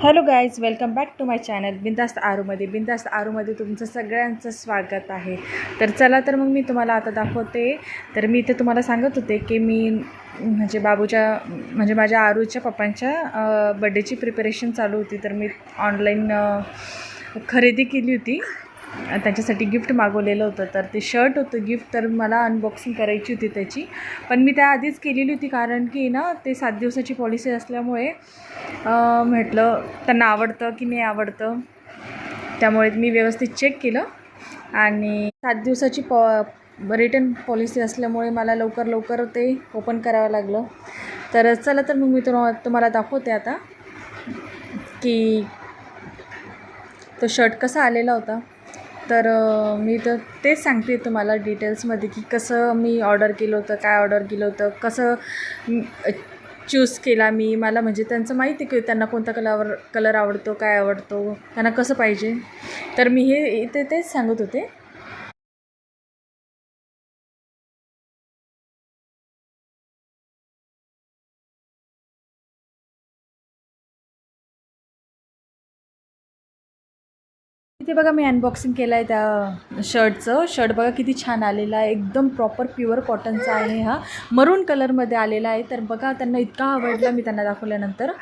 Hello guys, welcome back to my channel Bindaast आरूमध्ये तुमचं सगळ्यांचं स्वागत आहे. तर चला तर मग मी तुम्हाला आता दाखवते. तर मी इथे तुम्हाला सांगत होते की मी माझ्या आरूच्या पप्पांच्या बड्डेची प्रिपरेशन चालू होती. तर मी ऑनलाईन खरेदी केली होती, त्यांच्यासाठी गिफ्ट मागवलेलं होतं. तर ते शर्ट होतं गिफ्ट, तर मला अनबॉक्सिंग करायची होती त्याची. पण मी त्याआधीच केलेली होती, कारण की ना ते 7 दिवसाची पॉलिसी असल्यामुळे म्हटलं त्यांना आवडतं की नाही आवडतं, त्यामुळे मी व्यवस्थित चेक केलं. आणि 7 दिवसाची रिटर्न पॉलिसी असल्यामुळे मला लवकर ते ओपन करावं लागलं. तर चला तर मग मी तुम्हाला दाखवते आता की तो शर्ट कसा आलेला होता. तर मी तर तेच सांगते तुम्हाला डिटेल्समध्ये की कसं मी ऑर्डर केलं होतं, काय ऑर्डर केलं होतं, कसं चूज केला मी. मला म्हणजे त्यांचं माहिती आहे की त्यांना कोणता कलर आवडतो, काय आवडतो, त्यांना कसं पाहिजे. तर मी इथे तेच सांगत होते. इथे बघा मी अनबॉक्सिंग केलं आहे त्या शर्टचं. शर्ट बघा किती छान आलेला आहे, एकदम प्रॉपर प्युअर कॉटनचा आहे. हा मरून कलरमध्ये आलेला आहे. तर बघा त्यांना इतका आवडला, मी त्यांना दाखवल्यानंतर.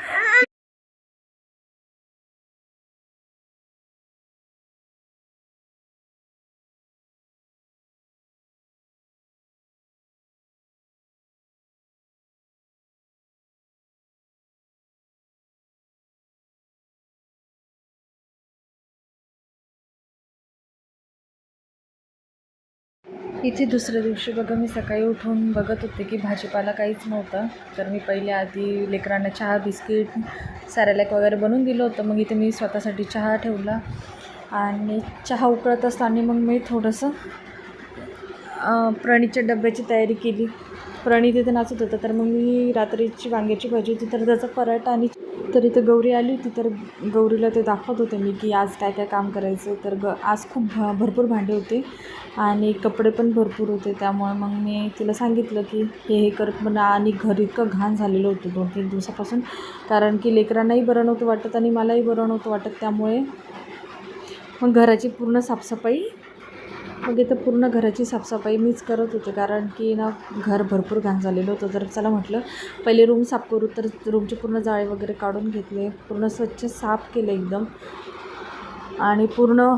इथे दुसऱ्या दिवशी बघा मी सकाळी उठून बघत होते की भाजीपाला काहीच नव्हता. तर मी पहिले आधी लेकरांना चहा, बिस्किट, सॅरेलॅक वगैरे बनवून दिलं होतं. मग इथे मी स्वतःसाठी चहा ठेवला आणि चहा उकळत असताना मग मी थोडंसं प्रणीतच्या डब्याची तयारी केली. प्रणीत इथे नाचत होतं, तर मग मी रात्रीची वांग्याची भाजी होती तर त्याचा पराठा. आणि तर इथं गौरी आली होती, तर गौरीला ते दाखवत होते मी की आज काय काय काम करायचं. तर आज खूप भरपूर भांडे होते आणि कपडे पण भरपूर होते. त्यामुळे मग मी तिला सांगितलं की हे करत म्हणा. आणि घर इतकं घाण झालेलं होतं 2-3 दिवसापासून, कारण की लेकरांनाही बरं नव्हतं वाटत आणि मलाही बरं नव्हतं वाटत. त्यामुळे मग घराची पूर्ण साफसफाई, मग इथं पूर्ण घराची साफसफाई मीच करत होते, कारण की ना घर भरपूर घाण झालेलं होतं. तर चला म्हटलं पहिले रूम साफ करू. तर रूमचे पूर्ण जाळे वगैरे काढून घेतले, पूर्ण स्वच्छ साफ केलं एकदम. आणि पूर्ण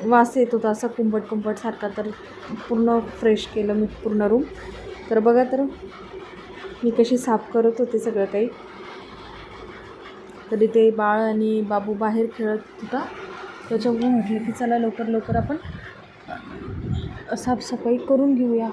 वास येत होता असा कुंभटसारखा. तर पूर्ण फ्रेश केलं मी पूर्ण रूम. तर बघा तर मी कशी साफ करत होते सगळं काही. तरी ते बाळ आणि बाबू बाहेर खेळत होता, त्याच्यामुळे म्हटलं की चला लवकर आपण साफसफाई करून घेऊया.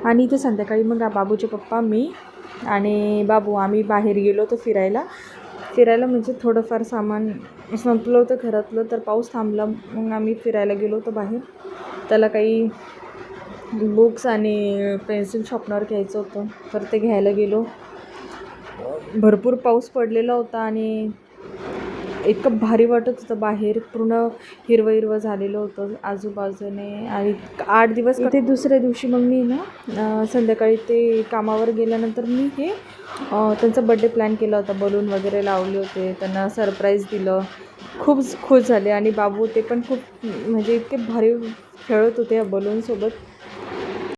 आणि इथे संध्याकाळी मग बाबूचे पप्पा, मी आणि बाबू आम्ही बाहेर गेलो होतो फिरायला म्हणजे थोडंफार सामान संपलं होतं घरातलं. तर पाऊस थांबला, मग आम्ही फिरायला गेलो होतो बाहेर. त्याला काही बुक्स आणि पेन्सिल शॉर्पनर घ्यायचं होतं, तर ते घ्यायला गेलो. भरपूर पाऊस पडलेला होता आणि इतकं भारी वाटत होतं बाहेर. पूर्ण हिरवं झालेलं होतं आजूबाजूने. आणि 8 दिवस ते दुसऱ्या दिवशी मग मी ना संध्याकाळी ते कामावर गेल्यानंतर मी त्यांचा बड्डे प्लॅन केला होता. बलून वगैरे लावले होते, त्यांना सरप्राईज दिलं. खूप खुश झाले. आणि बाबू ते पण खूप म्हणजे इतके भारी खेळत होते या बलूनसोबत.